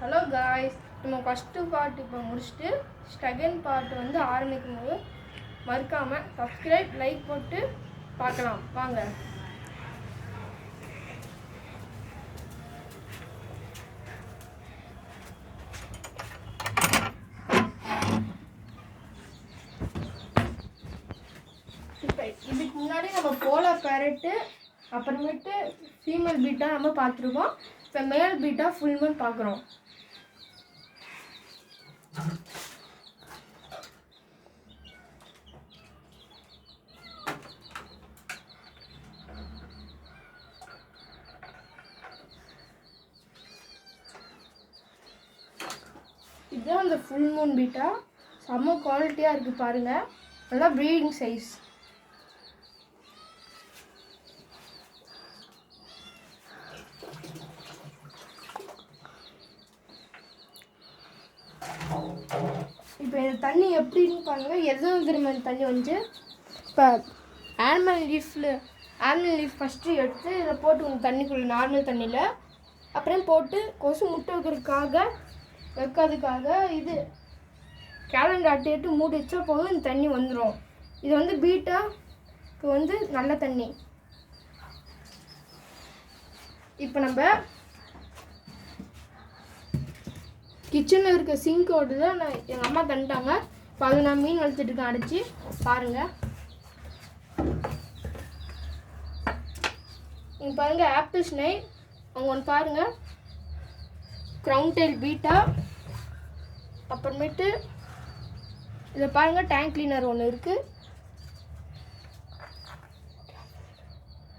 Hello guys, நம்ம first part இப்போ முடிச்சுட்டு செகண்ட் பார்ட் வந்து ஆரம்பிக்கும் போது மறக்காமல் சப்ஸ்கிரைப் லைக் போட்டு பார்க்கலாம் வாங்க. இப்போ இதுக்கு முன்னாடி நம்ம போலார் பேரட்டு அப்புறமேட்டு ஃபீமேல் பீட்டா நம்ம பார்த்துருக்கோம். இப்போ மேல் பீட்டா ஃபுல் மூன் பார்க்குறோம். இதுதான் அந்த ஃபுல் மூன் பீட்டா. செம்ம குவாலிட்டியாக இருக்குது பாருங்கள். நல்லா ப்ரீடிங் சைஸ். இப்போ இந்த தண்ணி எப்படின்னு பாருங்கள். எதுவும் திரும்ப இந்த தண்ணி வந்து இப்போ ஆனிமல் லீஃப் ஃபஸ்ட்டு எடுத்து இதை போட்டு உங்கள் தண்ணிக்குள்ளே நார்மல் தண்ணியில் அப்புறம் போட்டு கொசு முட்டை வைக்கிறதுக்காக இது கேலண்டர் அட்டையிட்டு மூடி வச்சா போதும் இந்த தண்ணி வந்துடும். இது வந்து பீட்டாக்கு வந்து நல்ல தண்ணி. இப்போ நம்ம கிச்சனில் இருக்க சிங்கோடு தான் எங்கள் அம்மா தந்துட்டாங்க. இப்போ அதை நான் மீன் வளர்த்துட்டு இருக்கேன் அடித்து பாருங்கள். இங்கே பாருங்கள் ஆப்பிள் ஸ்னைல். அவங்க ஒன்று பாருங்கள் க்ரௌன் டெயில் பீட்டா. அப்புறமேட்டு இதை பாருங்கள் டேங்க் கிளீனர் ஒன்று இருக்குது.